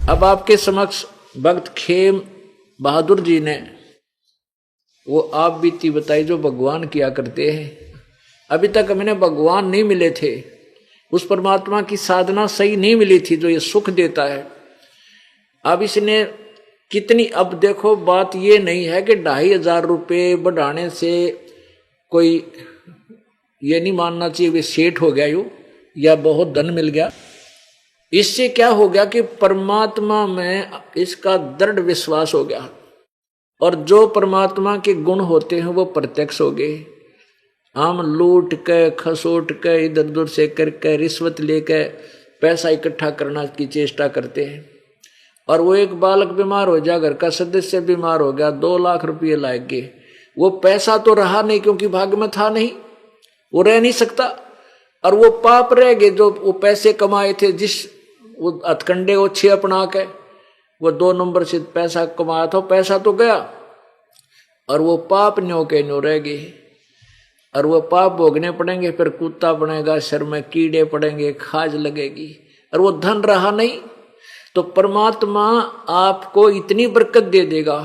अब आपके समक्ष भक्त खेम बहादुर जी ने वो आप बीती बताई जो भगवान किया करते हैं। अभी तक हमें भगवान नहीं मिले थे, उस परमात्मा की साधना सही नहीं मिली थी जो ये सुख देता है। अब इसने कितनी, अब देखो बात ये नहीं है कि 2500 रुपये बढ़ाने से कोई ये नहीं मानना चाहिए वे सेठ हो गया यूं या बहुत धन मिल गया। इससे क्या हो गया कि परमात्मा में इसका दृढ़ विश्वास हो गया और जो परमात्मा के गुण होते हैं वो प्रत्यक्ष हो गए। हम लूट के खसोट के इधर उधर से करके रिश्वत लेके पैसा इकट्ठा करना की चेष्टा करते हैं, और वो एक बालक बीमार हो जाए, घर का सदस्य बीमार हो गया, 2 लाख रुपये लाग गए, वो पैसा तो रहा नहीं क्योंकि भाग्य में था नहीं, वो रह नहीं सकता, और वो पाप रह गए जो वो पैसे कमाए थे, जिस वो हथकंडे ओछे अपना के वो 2 नंबर से पैसा कमाया था, पैसा तो गया और वो पाप न्यो के न्यो रह गए, और वो पाप भोगने पड़ेंगे। फिर कुत्ता बनेगा, सिर में कीड़े पड़ेंगे, खाज लगेगी, और वो धन रहा नहीं। तो परमात्मा आपको इतनी बरकत दे देगा।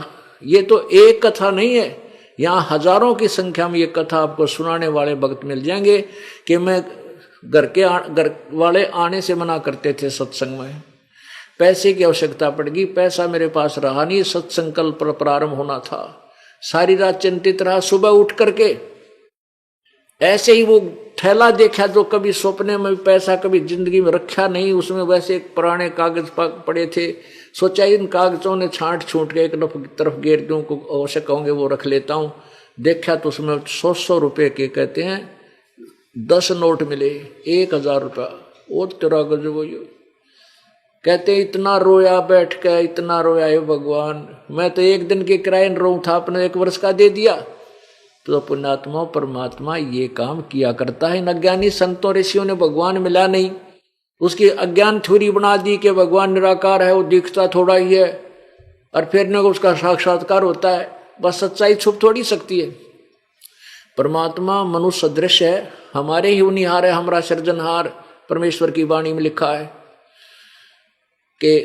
ये तो एक कथा नहीं है, यहाँ हजारों की संख्या में ये कथा आपको सुनाने वाले भक्त मिल जाएंगे कि मैं घर वाले आने से मना करते थे सत्संग में, पैसे की आवश्यकता पड़ेगी, पैसा मेरे पास रहा नहीं, सत्संकल्प पर प्रारंभ होना था, सारी रात चिंतित रहा, सुबह उठ करके ऐसे ही वो थैला देखा जो कभी सपने में पैसा कभी जिंदगी में रखा नहीं, उसमें वैसे पुराने कागज पड़े थे, सोचा इन कागजों ने छांट छूट के एक तरफ गेर दूं, को आवश्यक होंगे वो रख लेता हूँ। देखा तो उसमें 100 रुपये के कहते हैं 10 नोट मिले, 1000 रुपया। वो तेरा गजब हो, कहते इतना रोया बैठ के, इतना रोया हे भगवान, मैं तो एक दिन के किराए रो था, अपने 1 वर्ष का दे दिया। तो पुण्यात्मा परमात्मा ये काम किया करता है। अज्ञानी संतों ऋषियों ने भगवान मिला नहीं, उसकी अज्ञान थ्योरी बना दी कि भगवान निराकार है, वो दिखता थोड़ा ही है, और फिर न उसका साक्षात्कार होता है, बस सच्चाई छुप थोड़ी सकती है। परमात्मा मनुष्य सदृश है, हमारे ही उनिहार है, हमारा सृजनहार। परमेश्वर की वाणी में लिखा है कि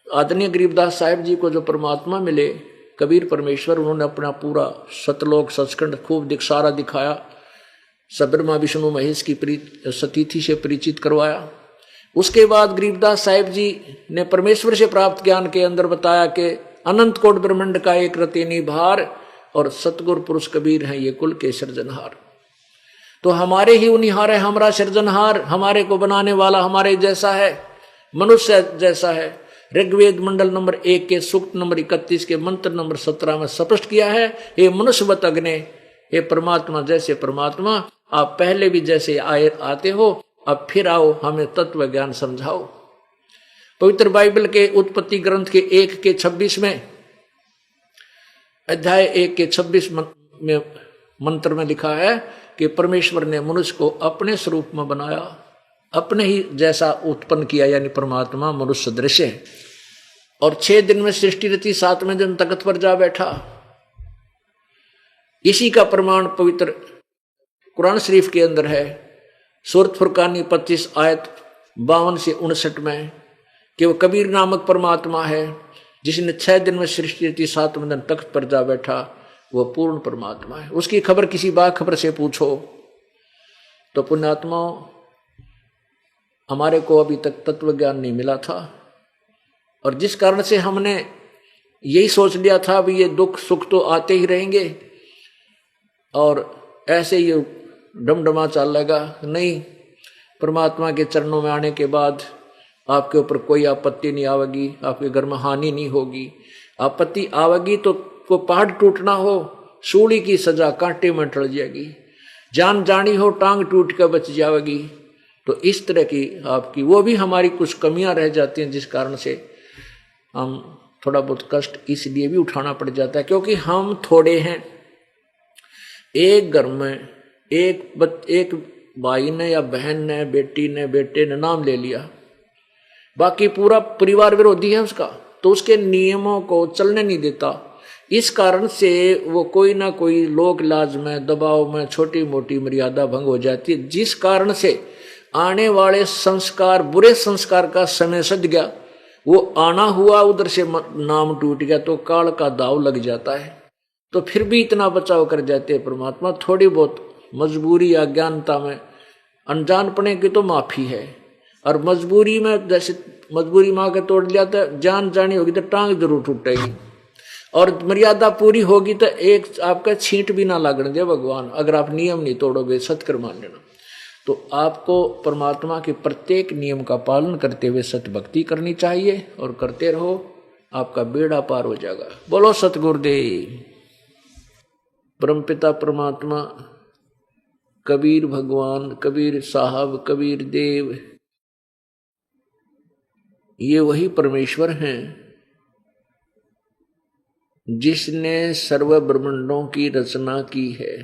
आदरणीय गरीबदास साहिब जी को जो परमात्मा मिले, कबीर परमेश्वर, उन्होंने अपना पूरा सतलोक सचखंड खूब सारा दिखाया, सबरमा विष्णु महेश की सतीथि से परिचित करवाया। उसके बाद गरीबदास साहिब जी ने परमेश्वर से प्राप्त ज्ञान के अंदर बताया कि अनंत कोट ब्रह्मांड का एक रतीनी भार और सतगुरु पुरुष कबीर हैं ये कुल के सृजनहार। तो हमारे ही उनिहार है, हमारा सृजनहार, हमारे को बनाने वाला हमारे जैसा है, मनुष्य जैसा है। ऋग्वेद मंडल नंबर 1 के सूक्त नंबर 31 के मंत्र नंबर 17 में स्पष्ट किया है, हे मनुष्यवत अग्ने, हे परमात्मा जैसे परमात्मा, आप पहले भी जैसे आते हो, अब फिर आओ, हमें तत्व ज्ञान समझाओ। पवित्र बाइबल के उत्पत्ति ग्रंथ के 1 के 26 में, अध्याय 1 के 26 में मंत्र में लिखा है कि परमेश्वर ने मनुष्य को अपने स्वरूप में बनाया, अपने ही जैसा उत्पन्न किया, यानी परमात्मा मनुष्य दृश्य है, और 6 दिन में सृष्टि रची, 7वें दिन तख्त पर जा बैठा। इसी का प्रमाण पवित्र कुरान शरीफ के अंदर है, सूरत फुरकानी 25 आयत 52 से 59 में, कि वो कबीर नामक परमात्मा है जिसने 6 दिन में सृष्टि रची, 7वें दिन तख्त पर जा बैठा, वो पूर्ण परमात्मा है। उसकी खबर किसी बाखबर से पूछो। तो पुण्यात्मा, हमारे को अभी तक तत्व ज्ञान नहीं मिला था, और जिस कारण से हमने यही सोच लिया था भी ये दुख सुख तो आते ही रहेंगे और ऐसे ही डमडमा चलेगा। नहीं, परमात्मा के चरणों में आने के बाद आपके ऊपर कोई आपत्ति नहीं आवेगी, आपके घर में हानि नहीं होगी। आपत्ति आवेगी तो को पहाड़ टूटना हो, सूली की सजा कांटे में टल जाएगी, जान जानी हो टांग टूट कर बच जाएगी। तो इस तरह की आपकी वो भी हमारी कुछ कमियां रह जाती हैं, जिस कारण से हम थोड़ा बहुत कष्ट इसलिए भी उठाना पड़ जाता है क्योंकि हम थोड़े हैं। एक घर में एक भाई ने या बहन ने, बेटी ने, बेटे ने नाम ले लिया, बाकी पूरा परिवार विरोधी है उसका, तो उसके नियमों को चलने नहीं देता। इस कारण से वो कोई ना कोई लोक लाज में, दबाव में छोटी मोटी मर्यादा भंग हो जाती है, जिस कारण से आने वाले संस्कार, बुरे संस्कार का समय सद गया वो आना हुआ उधर से नाम टूट गया तो काल का दाव लग जाता है, तो फिर भी इतना बचाव कर जाते हैं परमात्मा। थोड़ी बहुत मजबूरी अज्ञानता में अनजानपने की तो माफी है, और मजबूरी में जैसे मजबूरी माँ के तोड़ लिया तो जान जानी होगी तो टांग जरूर टूटेगी, और मर्यादा पूरी होगी तो एक आपका छींट भी ना लगने दे भगवान, अगर आप नियम नहीं तोड़ोगे, सत्कर्म मान लेना। तो आपको परमात्मा के प्रत्येक नियम का पालन करते हुए सत भक्ति करनी चाहिए, और करते रहो, आपका बेड़ा पार हो जाएगा। बोलो सतगुरुदेव। परमपिता परमात्मा कबीर भगवान, कबीर साहब, कबीर देव, ये वही परमेश्वर हैं जिसने सर्व ब्रह्मांडों की रचना की है।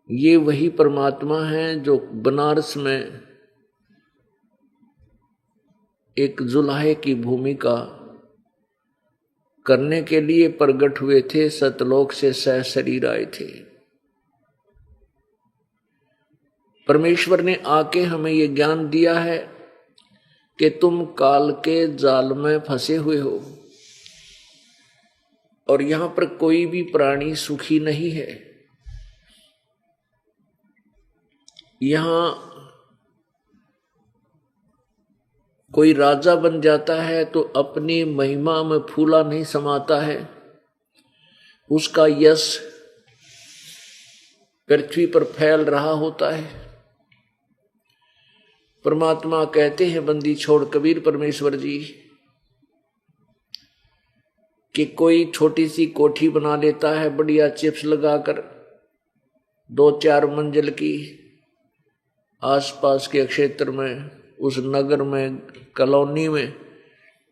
ये वही परमात्मा है जो बनारस में एक जुलाहे की भूमिका करने के लिए प्रकट हुए थे, सतलोक से सह शरीर आए थे। परमेश्वर ने आके हमें ये ज्ञान दिया है कि तुम काल के जाल में फंसे हुए हो, और यहां पर कोई भी प्राणी सुखी नहीं है। यहां कोई राजा बन जाता है तो अपनी महिमा में फूला नहीं समाता है, उसका यश पृथ्वी पर फैल रहा होता है। परमात्मा कहते हैं बंदी छोड़ कबीर परमेश्वर जी कि कोई छोटी सी कोठी बना लेता है बढ़िया चिप्स लगाकर, 2-4 मंजिल की, आसपास के क्षेत्र में, उस नगर में, कॉलोनी में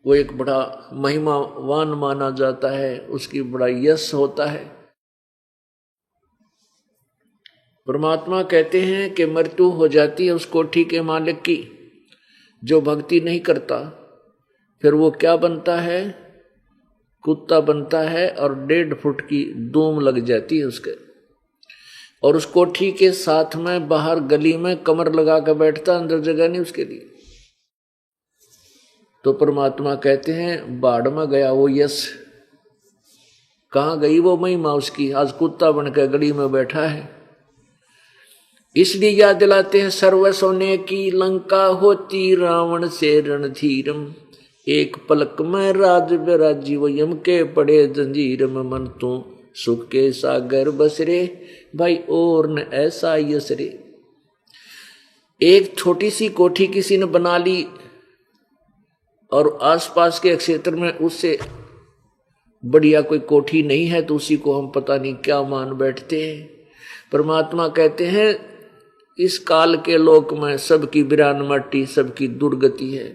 वो एक बड़ा महिमावान माना जाता है, उसकी बड़ा यश होता है। परमात्मा कहते हैं कि मृत्यु हो जाती है उस कोठी के मालिक की, जो भक्ति नहीं करता, फिर वो क्या बनता है? कुत्ता बनता है, और 1.5 फुट की दूम लग जाती है उसके, और उस कोठी के साथ में बाहर गली में कमर लगा कर बैठता, अंदर जगह नहीं उसके लिए। तो परमात्मा कहते हैं बाढ़ में गया वो यश, कहाँ गई वो महिमा उसकी? आज कुत्ता बनकर गली में बैठा है। इसलिए याद दिलाते हैं सर्व सोने की लंका होती रावण से रणधीरम, एक पलक में राज बिराजी वो यम के पड़े जंजीर में, मन तू सुख के सागर बसरे भाई और न ऐसा यसरे। एक छोटी सी कोठी किसी ने बना ली और आसपास के क्षेत्र में उससे बढ़िया कोई कोठी नहीं है, तो उसी को हम पता नहीं क्या मान बैठते हैं। परमात्मा कहते हैं इस काल के लोक में सबकी बिरान मट्टी, सबकी दुर्गति है।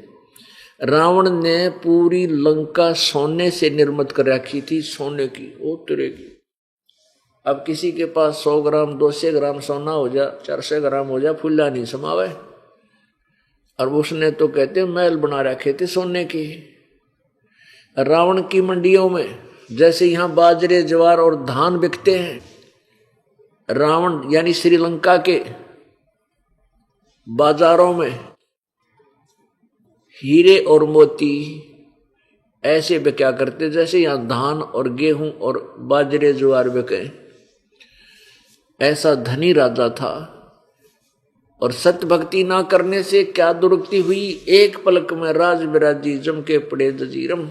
रावण ने पूरी लंका सोने से निर्मित कर रखी थी, सोने की, ओ तेरे की। अब किसी के पास 100 ग्राम 200 ग्राम सोना हो जा, 400 ग्राम हो जा, फुल्ला नहीं समावे। और उसने तो कहते महल बना रखे थे सोने के। रावण की मंडियों में जैसे यहां बाजरे ज्वार और धान बिकते हैं, रावण यानी श्रीलंका के बाजारों में हीरे और मोती ऐसे बिका करते जैसे यहां धान और गेहूं और बाजरे ज्वार बिके। ऐसा धनी राजा था, और सत्य भक्ति ना करने से क्या दुर्गति हुई? एक पलक में राज बिराजी जम के पड़े जजीरम।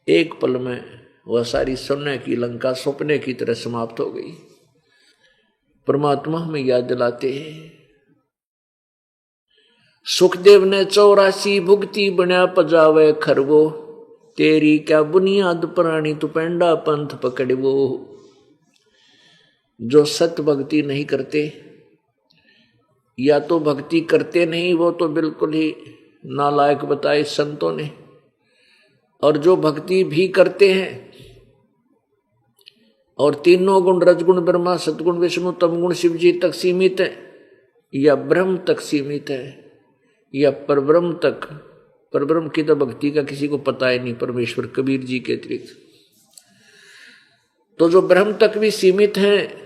एक पल में वह सारी सोने की लंका सपने की तरह समाप्त हो गई। परमात्मा हमें याद दिलाते हैं सुखदेव ने 84 भुगती बना पजावे खरवो, तेरी क्या बुनियाद प्राणी तू पेंडा पंथ पकड़वो। जो सत्य भक्ति नहीं करते, या तो भक्ति करते नहीं, वो तो बिल्कुल ही नालायक बताए संतों ने। और जो भक्ति भी करते हैं और तीनों गुण रजगुण ब्रह्मा सतगुण विष्णु तमगुण शिव जी तक सीमित है, या ब्रह्म तक सीमित है, या परब्रह्म तक। परब्रह्म की तो भक्ति का किसी को पता ही नहीं, परमेश्वर कबीर जी के अतिरिक्त। तो जो ब्रह्म तक भी सीमित हैं,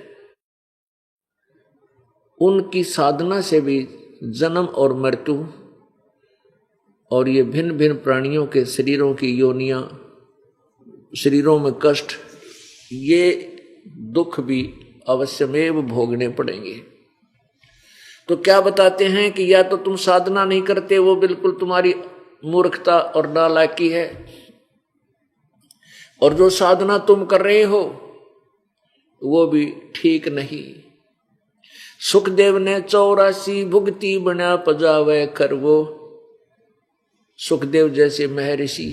उनकी साधना से भी जन्म और मृत्यु और ये भिन्न भिन्न प्राणियों के शरीरों की योनियां, शरीरों में कष्ट, ये दुख भी अवश्यमेव भोगने पड़ेंगे। तो क्या बताते हैं कि या तो तुम साधना नहीं करते, वो बिल्कुल तुम्हारी मूर्खता और नालायकी है, और जो साधना तुम कर रहे हो वो भी ठीक नहीं। सुखदेव ने 84 भुगती बना पजावे कर, वो सुखदेव जैसे महर्षि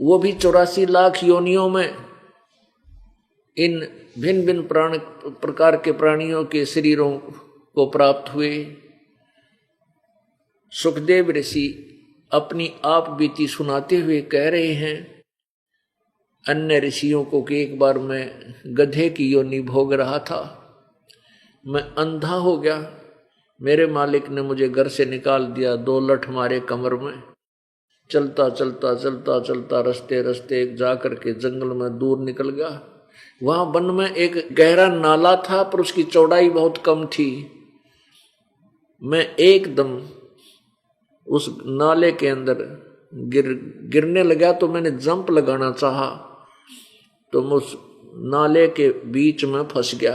वो भी 84 लाख योनियों में इन भिन्न भिन्न प्रकार के प्राणियों के शरीरों को प्राप्त हुए। सुखदेव ऋषि अपनी आप बीती सुनाते हुए कह रहे हैं अन्य ऋषियों को कि एक बार मैं गधे की योनि भोग रहा था, मैं अंधा हो गया, मेरे मालिक ने मुझे घर से निकाल दिया, 2 लठ मारे कमर में, चलता चलता चलता चलता रस्ते रस्ते जा करके जंगल में दूर निकल गया। वहां वन में एक गहरा नाला था पर उसकी चौड़ाई बहुत कम थी। मैं एकदम उस नाले के अंदर गिरने लगा, तो मैंने जंप लगाना चाहा तो मैं उस नाले के बीच में फंस गया,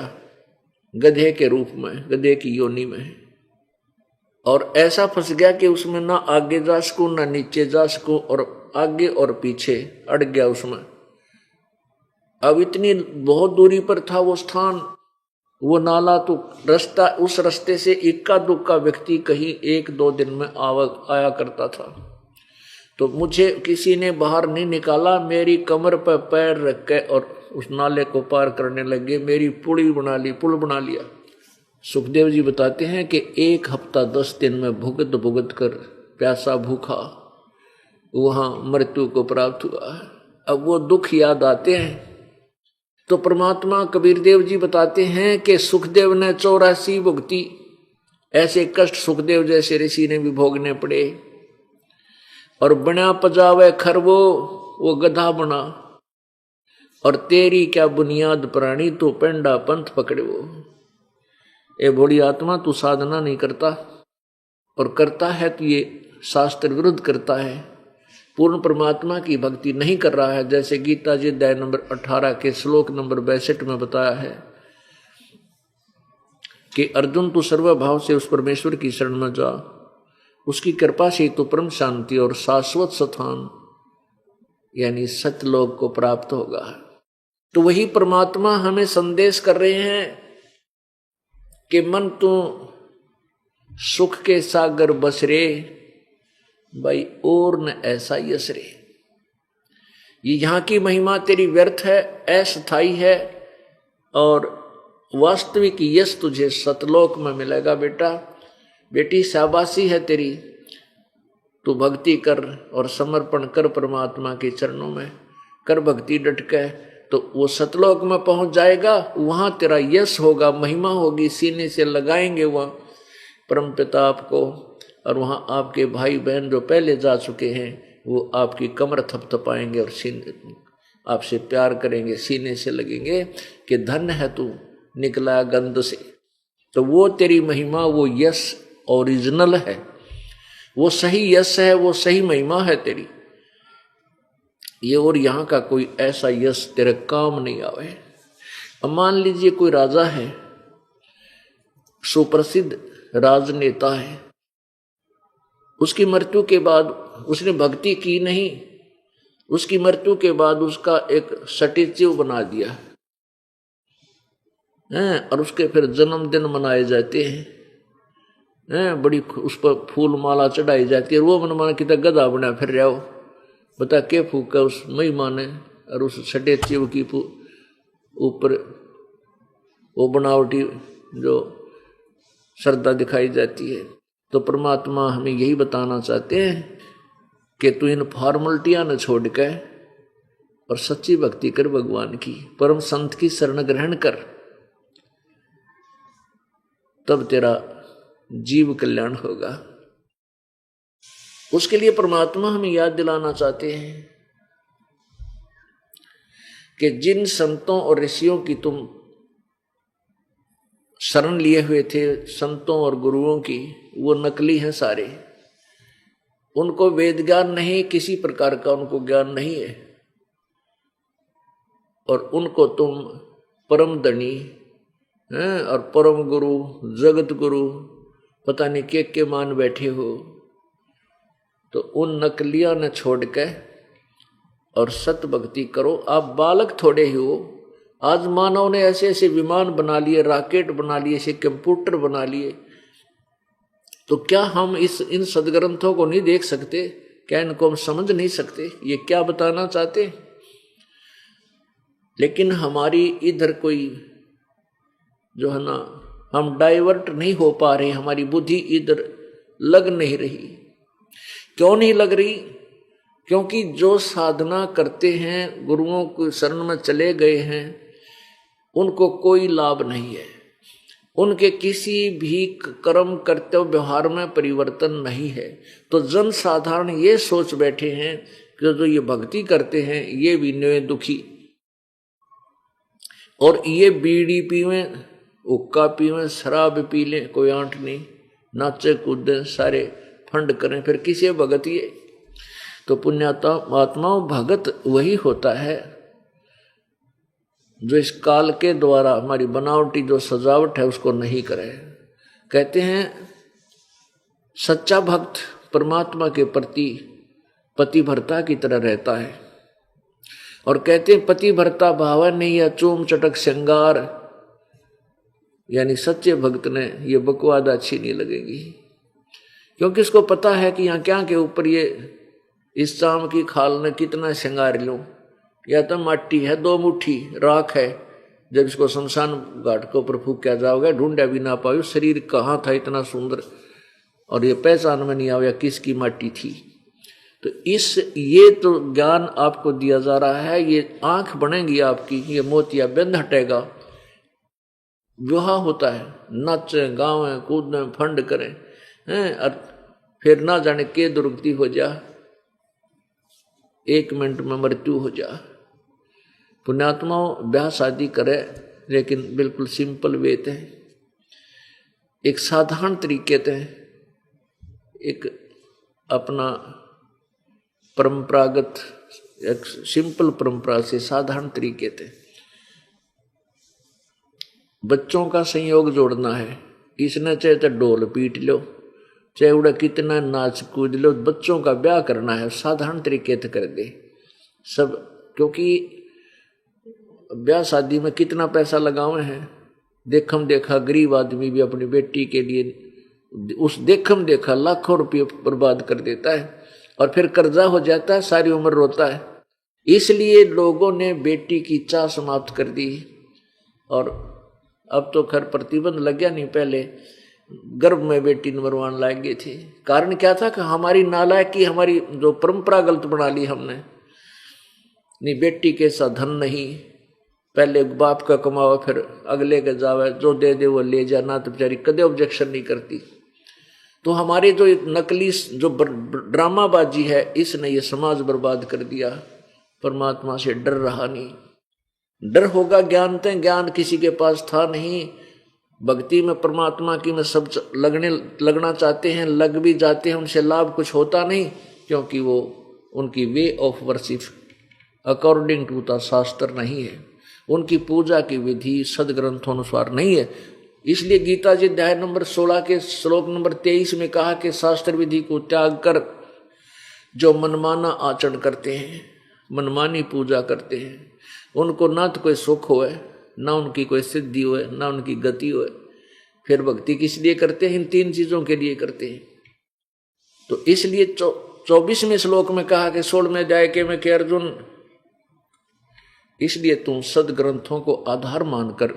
गधे के रूप में, गधे की योनि में। और ऐसा फंस गया कि उसमें ना आगे जा सकूं ना नीचे जा सकूं, और आगे और पीछे अड़ गया उसमें। अब इतनी बहुत दूरी पर था वो स्थान, वो नाला, तो रास्ता, उस रास्ते से इक्का दुक्का व्यक्ति कहीं 1-2 दिन में आया करता था। तो मुझे किसी ने बाहर नहीं निकाला, मेरी कमर पर पैर रख के और उस नाले को पार करने लगे, मेरी पुल बना लिया। सुखदेव जी बताते हैं कि 1 हफ्ता 10 दिन में भुगत भुगत कर प्यासा भूखा वहां मृत्यु को प्राप्त हुआ। अब वो दुख याद आते हैं तो परमात्मा कबीर देव जी बताते हैं कि सुखदेव ने 84 भुगती, ऐसे कष्ट सुखदेव जैसे ऋषि ने भी भोगने पड़े। और बना पजावे खर, वो गधा बना, और तेरी क्या बुनियाद प्राणी, तो पेंडा पंथ पकड़े वो। ए भोली आत्मा, तू साधना नहीं करता, और करता है तो ये शास्त्र विरुद्ध करता है, पूर्ण परमात्मा की भक्ति नहीं कर रहा है। जैसे गीता जी अध्याय नंबर 18 के श्लोक नंबर 62 में बताया है कि अर्जुन तू सर्वभाव से उस परमेश्वर की शरण में जा, उसकी कृपा से तो परम शांति और शाश्वत स्थान यानी सतलोक को प्राप्त होगा। तो वही परमात्मा हमें संदेश कर रहे हैं कि मन तू सुख के सागर बस रे, भाई और न ऐसा यश रे। ये यहाँ की महिमा तेरी व्यर्थ है, अस्थायी है, और वास्तविक यश तुझे सतलोक में मिलेगा। बेटी शाबाशी है तेरी, तू भक्ति कर और समर्पण कर परमात्मा के चरणों में, कर भक्ति डट के, तो वो सतलोक में पहुंच जाएगा। वहां तेरा यश होगा, महिमा होगी, सीने से लगाएंगे वह परम पिता आपको, और वहां आपके भाई बहन जो पहले जा चुके हैं वो आपकी कमर थपथपाएंगे और सीने आपसे प्यार करेंगे, सीने से लगेंगे कि धन्य है तू निकला गंध से। तो वो तेरी महिमा, वो यश ओरिजिनल है, वो सही यश है, वो सही महिमा है तेरी। ये और यहाँ का कोई ऐसा यश तेरे काम नहीं आवे। अब मान लीजिए कोई राजा है, सुप्रसिद्ध राजनेता है, उसकी मृत्यु के बाद उसने भक्ति की नहीं, उसकी मृत्यु के बाद उसका एक स्टैच्यू बना दिया है, और उसके फिर जन्मदिन मनाए जाते हैं, बड़ी उस पर फूल माला चढ़ाई जाती है, और वो मन माना कितना गधा बना फिर रहा हो, बता के फूका उस महिमा ने, और उस स्टैच्यू की ऊपर वो बनावटी जो श्रद्धा दिखाई जाती है। तो परमात्मा हमें यही बताना चाहते हैं कि तू इन फॉर्मलिटियां न छोड़ के और सच्ची भक्ति कर भगवान की, परम संत की शरण ग्रहण कर, तब तेरा जीव कल्याण होगा। उसके लिए परमात्मा हमें याद दिलाना चाहते हैं कि जिन संतों और ऋषियों की तुम शरण लिए हुए थे, संतों और गुरुओं की, वो नकली हैं सारे। उनको वेद ज्ञान नहीं, किसी प्रकार का उनको ज्ञान नहीं है, और उनको तुम परम धनी हैं और परम गुरु, जगत गुरु पता नहीं के मान बैठे हो। तो उन नकलियां ने छोड़ के और सत भक्ति करो। आप बालक थोड़े ही हो। आज मानव ने ऐसे ऐसे विमान बना लिए, रॉकेट बना लिए, ऐसे कंप्यूटर बना लिए, तो क्या हम इन सदग्रंथों को नहीं देख सकते? क्या इनको हम समझ नहीं सकते? ये क्या बताना चाहते? लेकिन हमारी इधर कोई जो है ना, हम डाइवर्ट नहीं हो पा रहे, हमारी बुद्धि इधर लग नहीं रही। क्यों नहीं लग रही? क्योंकि जो साधना करते हैं, गुरुओं के शरण में चले गए हैं, उनको कोई लाभ नहीं है, उनके किसी भी कर्म कर्तव्य व्यवहार में परिवर्तन नहीं है। तो जन साधारण ये सोच बैठे हैं कि जो ये भक्ति करते हैं ये भी नए दुखी, और ये बीड़ी पीवें, हुक्का पीवें, शराब पी लें, कोई आंट नहीं, नाचे कूदें, सारे फंड करें, फिर किसे भगत ये? तो पुण्यात्माओं, भगत वही होता है जो इस काल के द्वारा हमारी बनावटी जो सजावट है उसको नहीं करे। कहते हैं सच्चा भक्त परमात्मा के प्रति पतिव्रता की तरह रहता है, और कहते हैं पतिव्रता भाव नहीं या चूम चटक श्रृंगार, यानी सच्चे भक्त ने ये बकवाद अच्छी नहीं लगेगी, क्योंकि इसको पता है कि यहाँ क्या के ऊपर ये इस चाम की खाल ने कितना श्रृंगार लूं, या तो माटी है, 2 मुट्ठी राख है, जब इसको शमशान घाट के ऊपर फूक किया जाओगे ढूंढा भी ना पाओ शरीर कहाँ था इतना सुंदर, और ये पहचान में नहीं आओ किसकी माटी थी। तो ये तो ज्ञान आपको दिया जा रहा है, ये आंख बनेगी आपकी, ये मोतिया बंद हटेगा, विवाह होता है, नाचे गावें कूदें फंड करें हैं, और फिर ना जाने के दुर्गति हो जा, 1 मिनट में मृत्यु हो जा। पुण्यात्माओं, ब्याह शादी करे लेकिन बिल्कुल सिंपल वे थे, एक साधारण तरीके थे, एक अपना परंपरागत एक सिंपल परंपरा से साधारण तरीके थे। बच्चों का संयोग जोड़ना है, इसने चाहे तो ढोल पीट लो, चाहे उड़ा कितना नाच कूद लो, बच्चों का ब्याह करना है साधारण तरीके से कर दे सब। क्योंकि ब्याह शादी में कितना पैसा लगावे हैं, देखम देखा गरीब आदमी भी अपनी बेटी के लिए उस देखम देखा लाखों रुपये बर्बाद कर देता है, और फिर कर्जा हो जाता है, सारी उम्र रोता है। इसलिए लोगों ने बेटी की चाह समाप्त कर दी, और अब तो खैर प्रतिबंध लग गया, नहीं पहले गर्भ में बेटी मरवाने लग गए थे। कारण क्या था कि हमारी नालायकी, हमारी जो परंपरा गलत बना ली हमने। नहीं, बेटी के साथ धन नहीं, पहले बाप का कमावा फिर अगले के जावे, जो दे दे वो ले जाना, तो बेचारी कदे ऑब्जेक्शन नहीं करती। तो हमारे जो नकली जो ड्रामाबाजी है, इसने ये समाज बर्बाद कर दिया। परमात्मा से डर रहा नहीं, डर होगा ज्ञान ते, ज्ञान किसी के पास था नहीं। भक्ति में परमात्मा की में सब लगना चाहते हैं, लग भी जाते हैं, उनसे लाभ कुछ होता नहीं, क्योंकि वो उनकी way of worship according to the shastra नहीं है, उनकी पूजा की विधि सदग्रंथों अनुसार नहीं है। इसलिए गीता जी अध्याय नंबर 16 के श्लोक नंबर 23 में कहा कि शास्त्र विधि को त्याग कर जो मनमाना आचरण करते हैं, मनमानी पूजा करते हैं, उनको ना तो कोई सुख होए, ना उनकी कोई सिद्धि होए, ना उनकी गति होए। फिर भक्ति किस लिए करते हैं? इन 3 चीजों के लिए करते हैं। तो इसलिए 24वें श्लोक में कहा कि 16वें अध्याय के में कि अर्जुन, इसलिए तुम सदग्रंथों को आधार मानकर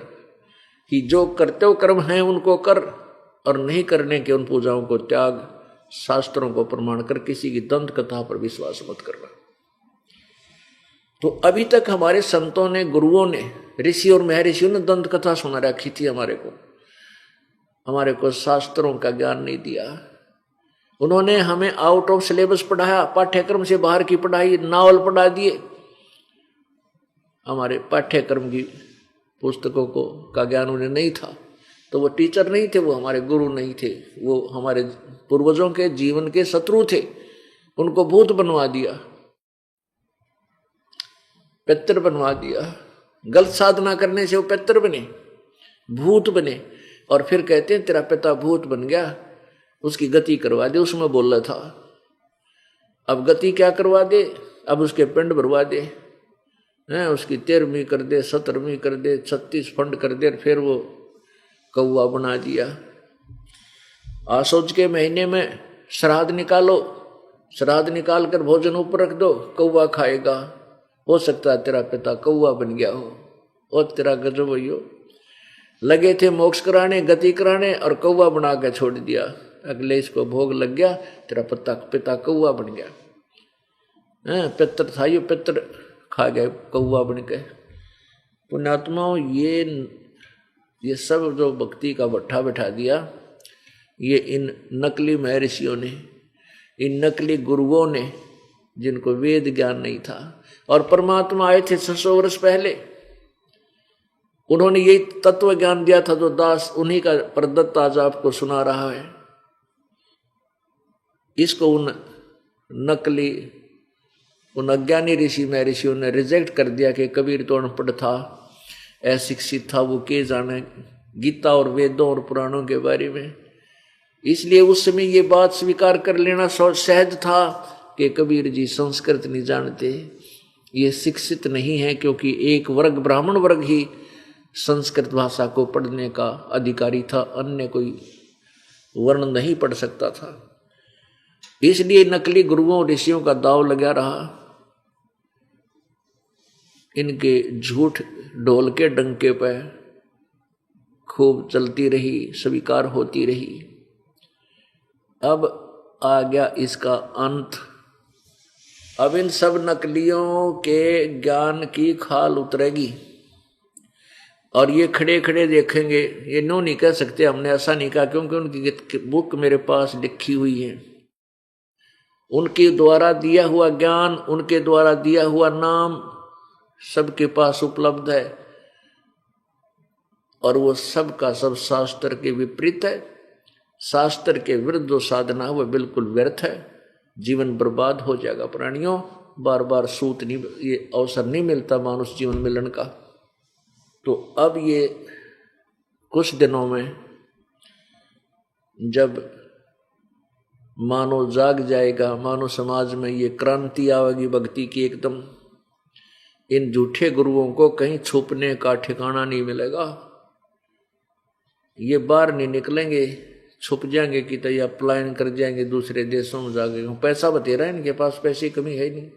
कि जो कर्तव्य कर्म हैं उनको कर, और नहीं करने के उन पूजाओं को त्याग, शास्त्रों को प्रमाण कर किसी की दंत कथा पर विश्वास मत करना। तो अभी तक हमारे संतों ने, गुरुओं ने, ऋषि और महर्षियों ने दंत कथा सुना रखी थी हमारे को शास्त्रों का ज्ञान नहीं दिया। उन्होंने हमें आउट ऑफ सिलेबस पढ़ाया, पाठ्यक्रम से बाहर की पढ़ाई, नावल पढ़ा दिए। हमारे पाठ्यक्रम की पुस्तकों को का ज्ञान उन्हें नहीं था, तो वो टीचर नहीं थे, वो हमारे गुरु नहीं थे, वो हमारे पूर्वजों के जीवन के शत्रु थे। उनको भूत बनवा दिया, पितर बनवा दिया। गलत साधना करने से वो पितर बने, भूत बने। और फिर कहते हैं तेरा पिता भूत बन गया, उसकी गति करवा दे। उसमें बोल रहा था, अब गति क्या करवा दे, अब उसके पिंड भरवा दे, उसकी 13वीं कर दे, 17वीं कर दे, 36 फंड कर दे, फिर वो कौवा बना दिया। आसोज के महीने में श्राद्ध निकालो, श्राद्ध निकाल कर भोजन ऊपर रख दो, कौवा खाएगा। हो सकता है तेरा पिता कौवा बन गया हो। और तेरा गजब हो, लगे थे मोक्ष कराने, गति कराने, और कौवा बना के छोड़ दिया। अगले इसको भोग लग गया, तेरा पिता कौवा बन गया। पितर था ये, पितर खा गए कौवा बन के। पुण्यात्माओं, ये सब जो भक्ति का भट्ठा बैठा दिया, ये इन नकली महर्षियों ने, इन नकली गुरुओं ने, जिनको वेद ज्ञान नहीं था। और परमात्मा आए थे 600 वर्ष पहले, उन्होंने यही तत्व ज्ञान दिया था जो दास उन्हीं का प्रदत्त आज आपको सुना रहा है। इसको उन नकली, उन अज्ञानी ऋषि महर्षियों ने रिजेक्ट कर दिया कि कबीर तो अनपढ़ था, अशिक्षित था, वो के जाने गीता और वेदों और पुराणों के बारे में। इसलिए उस समय ये बात स्वीकार कर लेना सहज था कि कबीर जी संस्कृत नहीं जानते, ये शिक्षित नहीं है, क्योंकि एक वर्ग, ब्राह्मण वर्ग ही संस्कृत भाषा को पढ़ने का अधिकारी था, अन्य कोई वर्ण नहीं पढ़ सकता था। इसलिए नकली गुरुओं ऋषियों का दाव लगा रहा, इनके झूठ ढोल के डंके पे खूब चलती रही, स्वीकार होती रही। अब आ गया इसका अंत। अब इन सब नकलियों के ज्ञान की खाल उतरेगी, और ये खड़े खड़े देखेंगे। ये नो नहीं कह सकते, हमने ऐसा नहीं कहा, क्योंकि उनकी बुक मेरे पास लिखी हुई है। उनके द्वारा दिया हुआ ज्ञान, उनके द्वारा दिया हुआ नाम सबके पास उपलब्ध है, और वो सब का सब शास्त्र के विपरीत है। शास्त्र के विरुद्ध जो साधना है वह बिल्कुल व्यर्थ है, जीवन बर्बाद हो जाएगा। प्राणियों, बार बार सूत नहीं, ये अवसर नहीं मिलता मानुष जीवन मिलन का। तो अब ये कुछ दिनों में जब मानव जाग जाएगा, मानव समाज में ये क्रांति आवेगी भक्ति की एकदम, इन झूठे गुरुओं को कहीं छुपने का ठिकाना नहीं मिलेगा। ये बाहर नहीं निकलेंगे, छुप जाएंगे कि तो या पलायन कर जाएंगे दूसरे देशों में जाके। पैसा बतेरा है, इनके पास पैसे की कमी है नहीं,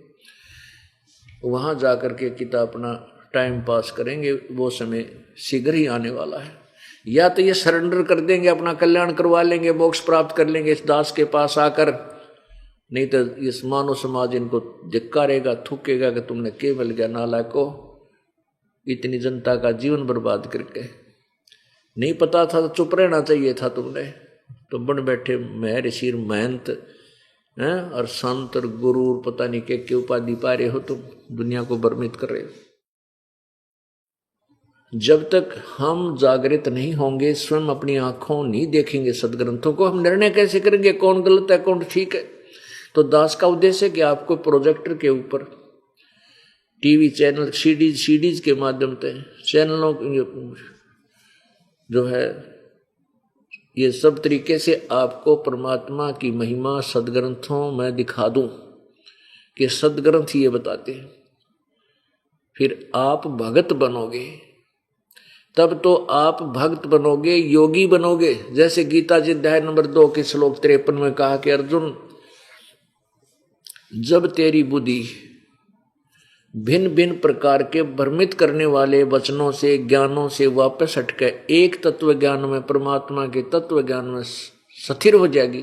वहां जाकर के किता अपना टाइम पास करेंगे। वो समय शीघ्र ही आने वाला है। या तो ये सरेंडर कर देंगे, अपना कल्याण करवा लेंगे, मोक्ष प्राप्त कर लेंगे इस दास के पास आकर, नहीं तो इस मानव समाज इनको धिक्कारेगा, थूकेगा कि तुमने के मिल गया नालायको, इतनी जनता का जीवन बर्बाद करके। नहीं पता था तो चुप रहना चाहिए था तुमने। तो बन बैठे महर्षि महंत हैं, और संत और गुरु पता नहीं के उपाधि पा रहे हो, तुम दुनिया को भ्रमित कर रहे हो। जब तक हम जागृत नहीं होंगे, स्वयं अपनी आंखों नहीं देखेंगे सदग्रंथों को, हम निर्णय कैसे करेंगे कौन गलत है कौन ठीक है। तो दास का उद्देश्य है कि आपको प्रोजेक्टर के ऊपर, टीवी चैनल, सीडीज के माध्यम से, चैनलों जो है, ये सब तरीके से आपको परमात्मा की महिमा सदग्रंथों में दिखा दूं कि सदग्रंथ ये बताते हैं। फिर आप भगत बनोगे, तब तो आप भक्त बनोगे, योगी बनोगे। जैसे गीता जी अध्याय नंबर 2 के श्लोक 53 में कहा कि अर्जुन, जब तेरी बुद्धि भिन्न भिन्न प्रकार के भ्रमित करने वाले वचनों से, ज्ञानों से वापस हटके एक तत्व ज्ञान में, परमात्मा के तत्व ज्ञान में स्थिर हो जाएगी,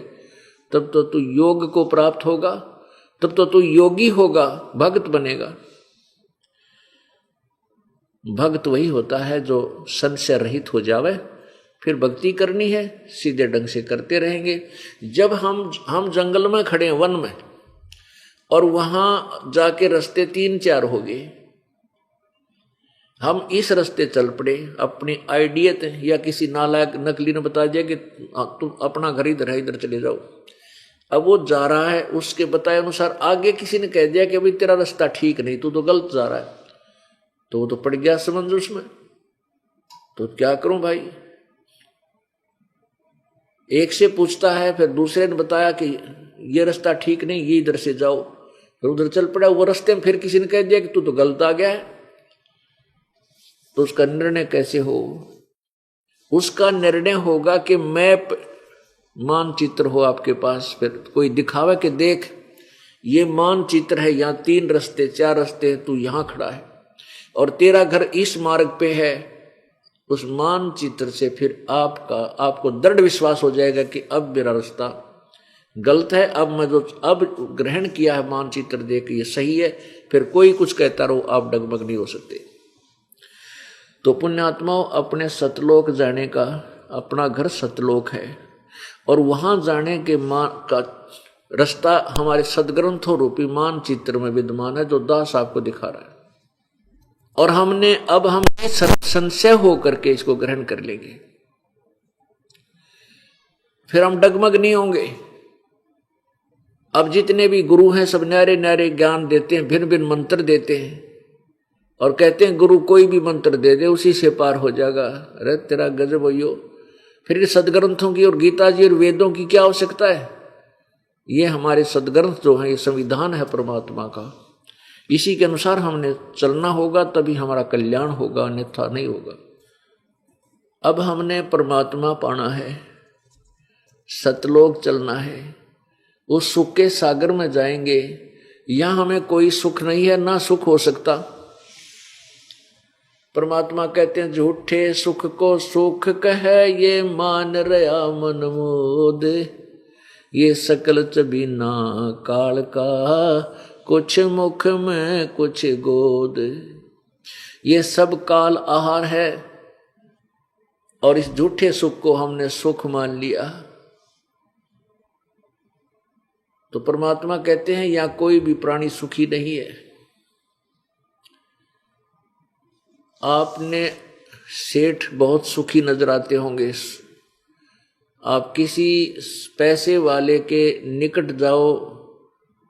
तब तो तू योग को प्राप्त होगा, तब तो तू योगी होगा, भक्त बनेगा। भक्त वही होता है जो संशय रहित हो जावे। फिर भक्ति करनी है, सीधे ढंग से करते रहेंगे। जब हम जंगल में खड़े हैं, वन में, और वहां जाके रास्ते 3-4 हो गए, हम इस रास्ते चल पड़े, अपनी आइडियत या किसी नालायक नकली ने बता दिया कि तुम अपना घर इधर है, इधर चले जाओ, अब वो जा रहा है, उसके बताए अनुसार आगे किसी ने कह दिया कि भाई तेरा रास्ता ठीक नहीं, तू तो गलत जा रहा है, तो वो तो पड़ गया समंदर उसमें। तो क्या करूं भाई, एक से पूछता है, फिर दूसरे ने बताया कि ये रास्ता ठीक नहीं, ये इधर से जाओ, फिर उधर चल पड़ा। वो रास्ते में फिर किसी ने कह दिया कि तू तो गलत आ गया है। तो उसका निर्णय कैसे हो? उसका निर्णय होगा कि मैप मानचित्र हो आपके पास, फिर कोई दिखावा कि देख ये मानचित्र है, यहाँ 3 रास्ते 4 रास्ते हैं, तू यहाँ खड़ा है और तेरा घर इस मार्ग पे है। उस मानचित्र से फिर आपको दृढ़ विश्वास हो जाएगा कि अब मेरा रास्ता गलत है, अब मैं जो अब ग्रहण किया है मानचित्र देख ये सही है। फिर कोई कुछ कहता रहो, आप डगमग नहीं हो सकते। तो पुण्यात्माओं, अपने सतलोक जाने का अपना घर सतलोक है और वहां जाने के का रास्ता हमारे सदग्रंथों रूपी मानचित्र में विद्यमान है, जो दास आपको दिखा रहा है। और हम संशय हो करके इसको ग्रहण कर लेंगे, फिर हम डगमग नहीं होंगे। अब जितने भी गुरु हैं सब न्यारे न्यारे ज्ञान देते हैं, भिन्न भिन्न मंत्र देते हैं और कहते हैं गुरु कोई भी मंत्र दे दे उसी से पार हो जाएगा। अरे तेरा गजब हो। फिर सदग्रंथों की और गीता जी और वेदों की क्या आवश्यकता है? ये हमारे सदग्रंथ जो है, ये संविधान है परमात्मा का, इसी के अनुसार हमने चलना होगा, तभी हमारा कल्याण होगा, अन्यथा नहीं होगा। अब हमने परमात्मा पाना है, सतलोक चलना है, उस सुख के सागर में जाएंगे। यहां हमें कोई सुख नहीं है, ना सुख हो सकता। परमात्मा कहते हैं झूठे सुख को सुख कहे, ये मान रहा मन मोद, ये सकल चबीना काल का, कुछ मुख में कुछ गोद। ये सब काल आहार है और इस झूठे सुख को हमने सुख मान लिया। तो परमात्मा कहते हैं यहां कोई भी प्राणी सुखी नहीं है। आपने सेठ बहुत सुखी नजर आते होंगे, आप किसी पैसे वाले के निकट जाओ,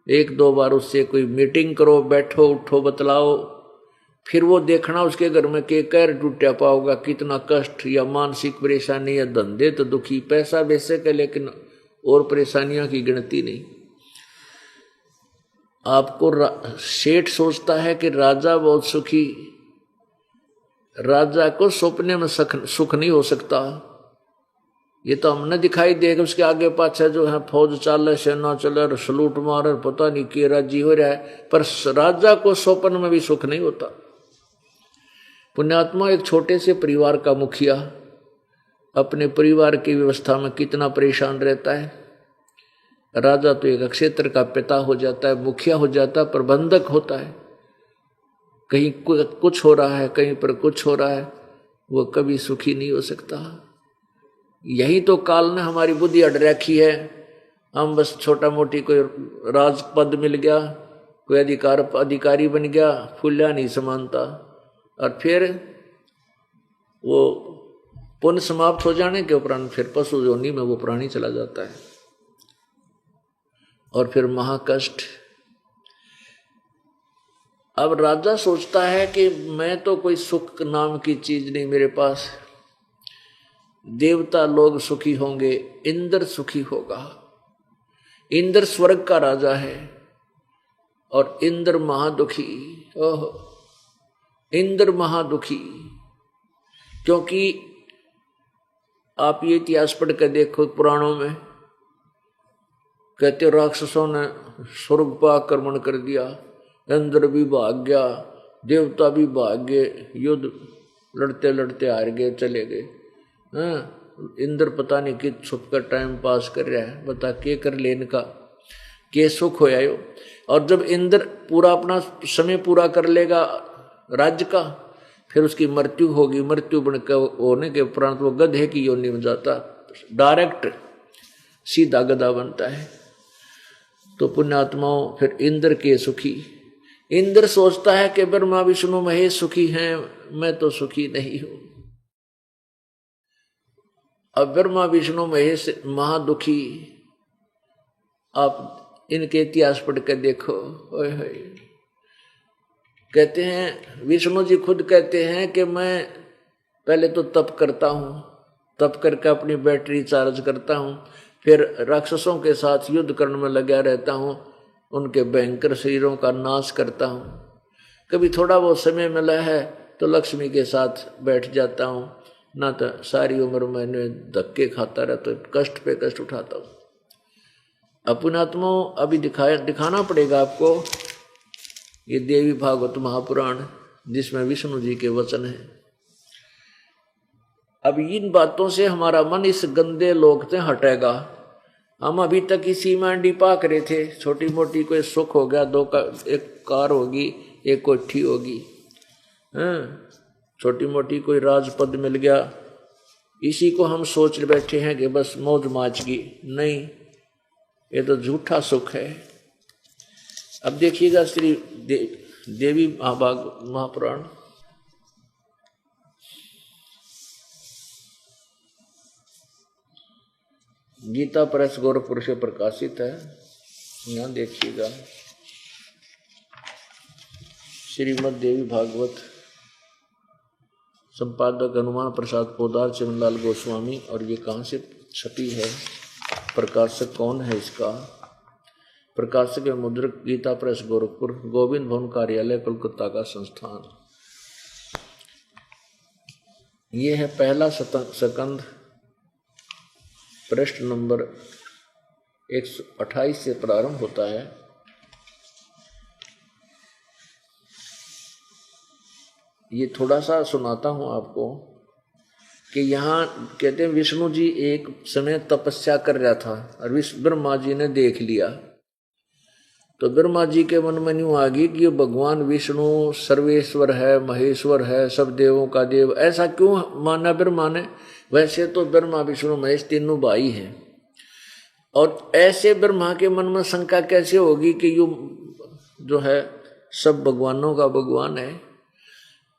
1-2 बार उससे कोई मीटिंग करो, बैठो उठो बतलाओ, फिर वो देखना उसके घर में के कैर टूटा पाओगा, कितना कष्ट या मानसिक परेशानी या धंधे तो दुखी, पैसा बेशक है लेकिन और परेशानियां की गिनती नहीं। आपको सेठ सोचता है कि राजा बहुत सुखी, राजा को सपने में सुख नहीं हो सकता। ये तो हमने दिखाई देगा, उसके आगे पाछे जो है फौज चाले, सेना चले, सलूट मारे, पता नहीं कि राजी हो रहा है, पर राजा को स्वप्न में भी सुख नहीं होता। पुण्यात्मा, एक छोटे से परिवार का मुखिया अपने परिवार की व्यवस्था में कितना परेशान रहता है। राजा तो एक क्षेत्र का पिता हो जाता है, मुखिया हो जाता है, प्रबंधक होता है, कहीं कुछ हो रहा है, कहीं पर कुछ हो रहा है, वो कभी सुखी नहीं हो सकता। यही तो काल ने हमारी बुद्धि अड़ रखी है। हम बस छोटा मोटी कोई राज पद मिल गया, कोई अधिकारी बन गया, फूल्या नहीं समानता, और फिर वो पुण्य समाप्त हो जाने के उपरांत फिर पशु योनि में वो प्राणी चला जाता है और फिर महाकष्ट। अब राजा सोचता है कि मैं तो कोई सुख नाम की चीज नहीं मेरे पास, देवता लोग सुखी होंगे, इंद्र सुखी होगा। इंद्र स्वर्ग का राजा है और इंद्र महादुखी। ओह, इंद्र महादुखी, क्योंकि आप ये इतिहास पढ़ कर देखो, पुराणों में कहते राक्षसों ने स्वर्ग पर आक्रमण कर दिया, इंद्र भी भाग गया, देवता भी भाग गए, युद्ध लड़ते लड़ते हार गए, चले गए। इंद्र पता नहीं कि छुप कर टाइम पास कर रहा है, बता के कर लेने का के सुख होया यो। और जब इंद्र पूरा अपना समय पूरा कर लेगा राज्य का, फिर उसकी मृत्यु होगी, मृत्यु बनकर होने के उपरांत वो गधे की योनि में जाता, डायरेक्ट सीधा गधा बनता है। तो पुण्यात्माओं, फिर इंद्र के सुखी। इंद्र सोचता है कि ब्रह्मा विष्णु महेश सुखी हैं, मैं तो सुखी नहीं हूं। अब ब्रह्मा विष्णु महेश महादुखी, आप इनके इतिहास पढ़ कर देखो। ओए होए, कहते हैं विष्णु जी खुद कहते हैं कि मैं पहले तो तप करता हूँ, तप करके अपनी बैटरी चार्ज करता हूँ, फिर राक्षसों के साथ युद्ध करने में लगा रहता हूँ, उनके भयंकर शरीरों का नाश करता हूँ। कभी थोड़ा बहुत समय मिला है तो लक्ष्मी के साथ बैठ जाता हूँ, ना तो सारी उम्र मैंने धक्के खाता रहता हूँ, कष्ट पे कष्ट उठाता हूँ। अपुणात्मा अभी दिखाना पड़ेगा आपको ये देवी भागवत महापुराण, जिसमें विष्णु जी के वचन हैं। अब इन बातों से हमारा मन इस गंदे लोक से हटेगा। हम अभी तक इसी में पाक रहे थे, छोटी मोटी कोई सुख हो गया, एक कार होगी, एक कोठी होगी, छोटी मोटी कोई राजपद मिल गया, इसी को हम सोच बैठे हैं कि बस मौज माच की। नहीं, ये तो झूठा सुख है। अब देखिएगा श्री देवी महापुराण, गीता प्रेस गोरखपुर से प्रकाशित है। यहाँ देखिएगा श्रीमद देवी भागवत, संपादक हनुमान प्रसाद पोदार चिमनलाल गोस्वामी। और ये कहाँ से छपी है, प्रकाशक कौन है इसका? प्रकाशक है मुद्रक गीता प्रेस गोरखपुर, गोविंद भवन कार्यालय कोलकाता का संस्थान। ये है पहला सकंद, पृष्ठ नंबर 128 से प्रारंभ होता है। ये थोड़ा सा सुनाता हूँ आपको कि यहाँ कहते हैं विष्णु जी एक समय तपस्या कर रहा था और ब्रह्मा जी ने देख लिया। तो ब्रह्मा जी के मन में यूँ आ गई कि ये भगवान विष्णु सर्वेश्वर है, महेश्वर है, सब देवों का देव। ऐसा क्यों माना ब्रह्मा ने? वैसे तो ब्रह्मा विष्णु महेश तीनों भाई हैं, और ऐसे ब्रह्मा के मन में शंका कैसे होगी कि यू जो है सब भगवानों का भगवान है।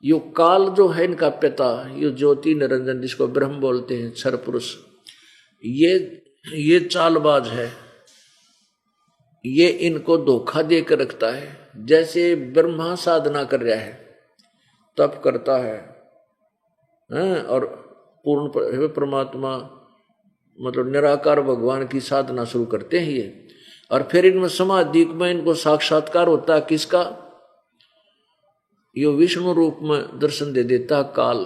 यो काल जो है इनका पिता, यो ज्योति निरंजन जिसको ब्रह्म बोलते हैं, क्षर पुरुष, ये चालबाज है, ये इनको धोखा दे कर रखता है। जैसे ब्रह्मा साधना कर रहा है, तप करता है, और पूर्ण परमात्मा मतलब निराकार भगवान की साधना शुरू करते हैं ये, और फिर इनमें समाधि में इनको साक्षात्कार होता है किसका? यो विष्णु रूप में दर्शन दे देता काल।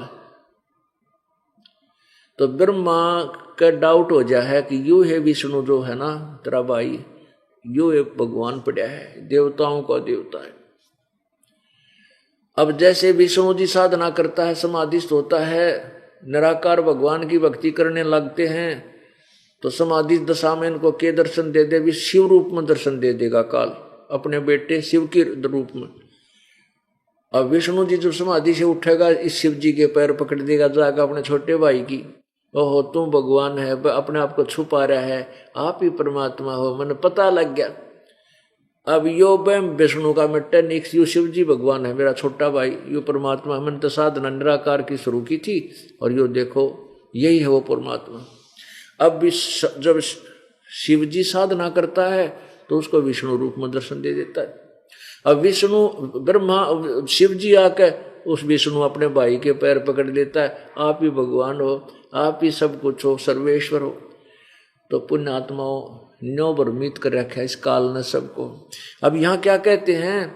तो ब्रह्मा का डाउट हो जाए है कि यू है विष्णु जो है ना तेरा भाई, यू एक भगवान पड़ा है, देवताओं का देवता है। अब जैसे विष्णु जी साधना करता है, समाधिस्थ होता है, निराकार भगवान की भक्ति करने लगते हैं, तो समाधि दशा में इनको के दर्शन दे दे? शिव रूप में दर्शन दे देगा काल, अपने बेटे शिव के रूप में। अब विष्णु जी जब समाधि से उठेगा, इस शिव जी के पैर पकड़ देगा जाकर अपने छोटे भाई की, ओहो तुम भगवान है, अपने आप को छुपा रहा है, आप ही परमात्मा हो, मैंने पता लग गया। अब यो बैम विष्णु का मिट्टे निक्स, यू शिव जी भगवान है, मेरा छोटा भाई, यू परमात्मा, मैंने तो साधना निराकार की शुरू की थी, और यो देखो यही है वो परमात्मा। अब जब शिव जी साधना करता है तो उसको विष्णु रूप में दर्शन दे देता है। अब विष्णु ब्रह्मा शिव जी आकर उस विष्णु अपने भाई के पैर पकड़ लेता है, आप ही भगवान हो, आप ही सब कुछ हो, सर्वेश्वर हो। तो पुण्य आत्माओं न्यो भ्रमित कर रखा है इस काल ने सबको। अब यहाँ क्या कहते हैं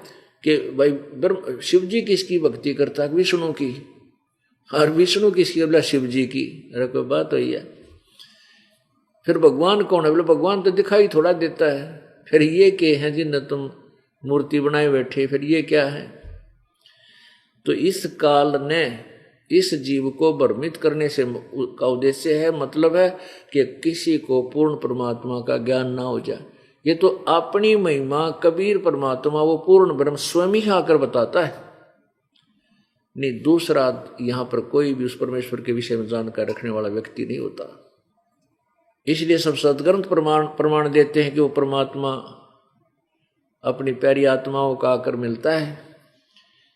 कि भाई शिव जी किसकी भक्ति करता है? विष्णु की। और विष्णु किसकी? बोला शिव जी की। अरे कोई बात हुई है। फिर भगवान कौन है? बोले भगवान तो दिखाई थोड़ा देता है। फिर ये के हैं जिन्हें तुम मूर्ति बनाए बैठे, फिर ये क्या है? तो इस काल ने इस जीव को भ्रमित करने से का उद्देश्य है, मतलब है कि किसी को पूर्ण परमात्मा का ज्ञान ना हो जाए। ये तो अपनी महिमा कबीर परमात्मा वो पूर्ण ब्रह्म स्वयं ही आकर बताता है, नहीं दूसरा यहाँ पर कोई भी उस परमेश्वर के विषय में जानकार रखने वाला व्यक्ति नहीं होता। इसलिए सब सदग्रंथ प्रमाण देते हैं कि वो परमात्मा अपनी प्यारी आत्माओं का आकर मिलता है,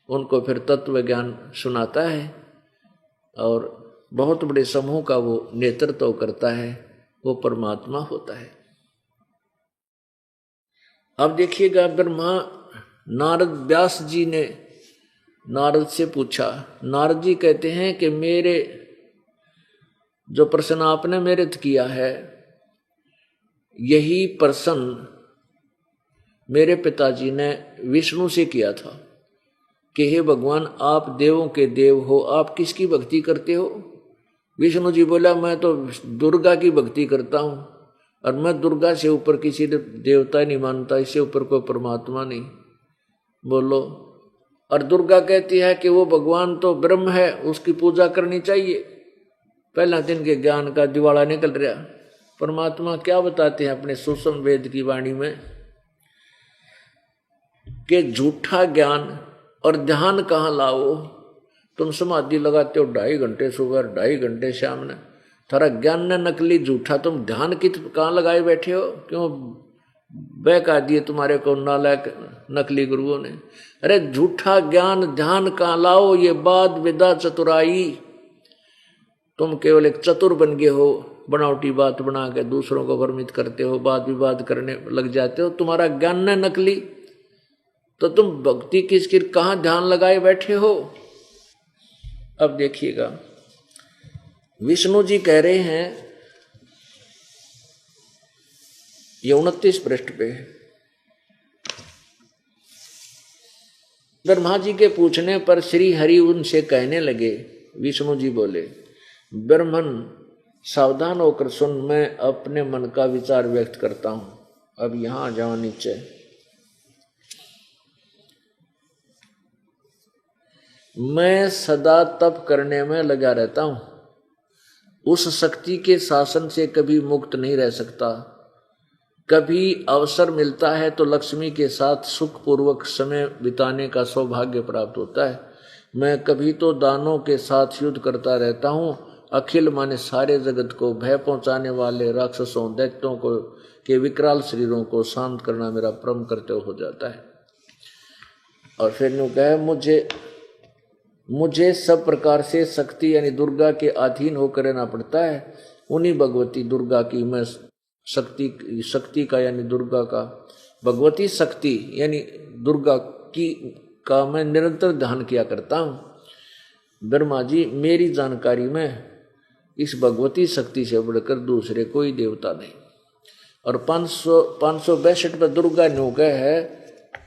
उनको फिर तत्व ज्ञान सुनाता है और बहुत बड़े समूह का वो नेतृत्व करता है, वो परमात्मा होता है। अब देखिएगा, ब्रह्मा नारद व्यास जी ने नारद से पूछा। नारद जी कहते हैं कि मेरे जो प्रश्न आपने मेरे से किया है, यही प्रश्न मेरे पिताजी ने विष्णु से किया था कि हे भगवान, आप देवों के देव हो, आप किसकी भक्ति करते हो? विष्णु जी बोला, मैं तो दुर्गा की भक्ति करता हूं, और मैं दुर्गा से ऊपर किसी देवता नहीं मानता, इससे ऊपर कोई परमात्मा नहीं। बोलो। और दुर्गा कहती है कि वो भगवान तो ब्रह्म है, उसकी पूजा करनी चाहिए। पहला दिन के ज्ञान का दिवाला निकल रहा। परमात्मा क्या बताते हैं अपने सूक्ष्म वेद की वाणी में कि झूठा ज्ञान और ध्यान कहाँ लाओ? तुम समाधि लगाते हो 2.5 घंटे सुबह, 2.5 घंटे शाम ने, थारा ज्ञान ने नकली झूठा, तुम ध्यान की कहाँ लगाए बैठे हो? क्यों बहका दिए तुम्हारे को नालायक नकली गुरुओं ने? अरे झूठा ज्ञान ध्यान कहाँ लाओ? ये बात विदा चतुराई। तुम केवल एक चतुर बन गए हो, बनावटी बात बना के दूसरों को भ्रमित करते हो, वाद विवाद करने लग जाते हो, तुम्हारा ज्ञान ने नकली। तो तुम भक्ति किसकी कहाँ ध्यान लगाए बैठे हो? अब देखिएगा, विष्णु जी कह रहे हैं, ये 29 पृष्ठ पे, ब्रह्मा जी के पूछने पर श्री हरि उनसे कहने लगे। विष्णु जी बोले, ब्रह्मन सावधान होकर सुन, मैं अपने मन का विचार व्यक्त करता हूं। अब यहां आ जाओ नीचे। मैं सदा तप करने में लगा रहता हूं, उस शक्ति के शासन से कभी मुक्त नहीं रह सकता। कभी अवसर मिलता है तो लक्ष्मी के साथ सुखपूर्वक समय बिताने का सौभाग्य प्राप्त होता है। मैं कभी तो दानों के साथ युद्ध करता रहता हूँ। अखिल माने सारे जगत को भय पहुंचाने वाले राक्षसों दैत्यों को के विकराल शरीरों को शांत करना मेरा परम कर्तव्य हो जाता है। और फिर यूं कहे, मुझे सब प्रकार से शक्ति यानी दुर्गा के अधीन होकर रहना पड़ता है। उन्हीं भगवती दुर्गा की मैं शक्ति का यानी दुर्गा का, भगवती शक्ति यानी दुर्गा की का मैं निरंतर ध्यान किया करता हूँ। ब्रह्मा जी, मेरी जानकारी में इस भगवती शक्ति से बढ़कर दूसरे कोई देवता नहीं। और 562 पर दुर्गा न्यू कह है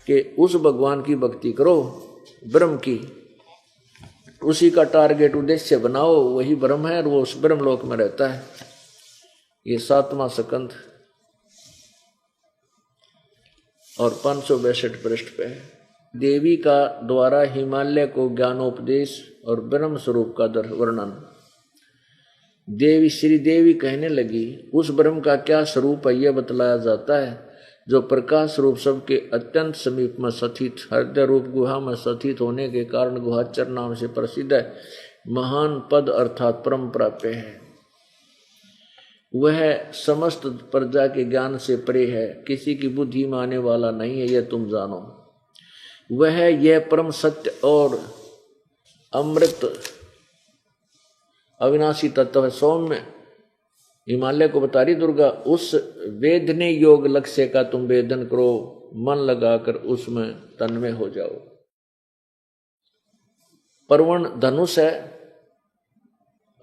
कि उस भगवान की भक्ति करो, ब्रह्म की, उसी का टारगेट उद्देश्य बनाओ, वही ब्रह्म है और वो उस ब्रह्म लोक में रहता है। ये 7वां स्कंध और 562 पृष्ठ पे है। देवी का द्वारा हिमालय को ज्ञानोपदेश और ब्रह्म स्वरूप का वर्णन। देवी श्री देवी कहने लगी, उस ब्रह्म का क्या स्वरूप है यह बतलाया जाता है, जो प्रकाश रूप सबके अत्यंत समीप में स्थित, हृदय रूप गुहा में स्थित होने के कारण गुहाचर नाम से प्रसिद्ध है। महान पद अर्थात परम प्राप्य है। वह समस्त प्रजा के ज्ञान से परे है, किसी की बुद्धि में आने वाला नहीं है, यह तुम जानो। वह यह परम सत्य और अमृत अविनाशी तत्व है। सौम्य हिमालय को बता रही दुर्गा, उस वेदने योग लक्ष्य का तुम वेदन करो, मन लगाकर उसमें तन्मय हो जाओ। पर्वण धनुष है।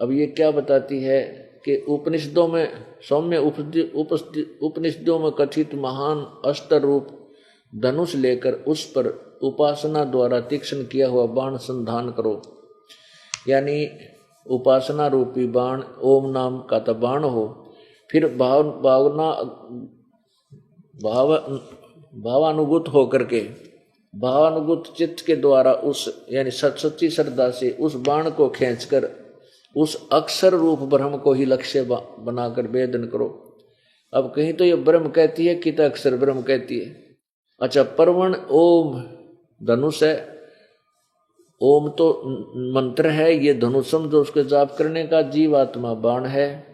अब ये क्या बताती है कि उपनिषदों में, सौम्य उपनिषदों में कथित महान अस्त्र रूप धनुष लेकर उस पर उपासना द्वारा तीक्ष्ण किया हुआ बाण संधान करो। यानी उपासना रूपी बाण ओम नाम का तो बाण हो, फिर भावानुगुत होकर के, भावानुगुत चित्त के द्वारा उस यानी सच्ची श्रद्धा से उस बाण को खींचकर उस अक्षर रूप ब्रह्म को ही लक्ष्य बनाकर वेदन करो। अब कहीं तो ये ब्रह्म कहती है, कित अक्षर ब्रह्म कहती है। अच्छा, पर्वण ओम धनुष है, ओम तो मंत्र है, ये धनुषम जो उसके जाप करने का जीवात्मा बाण है,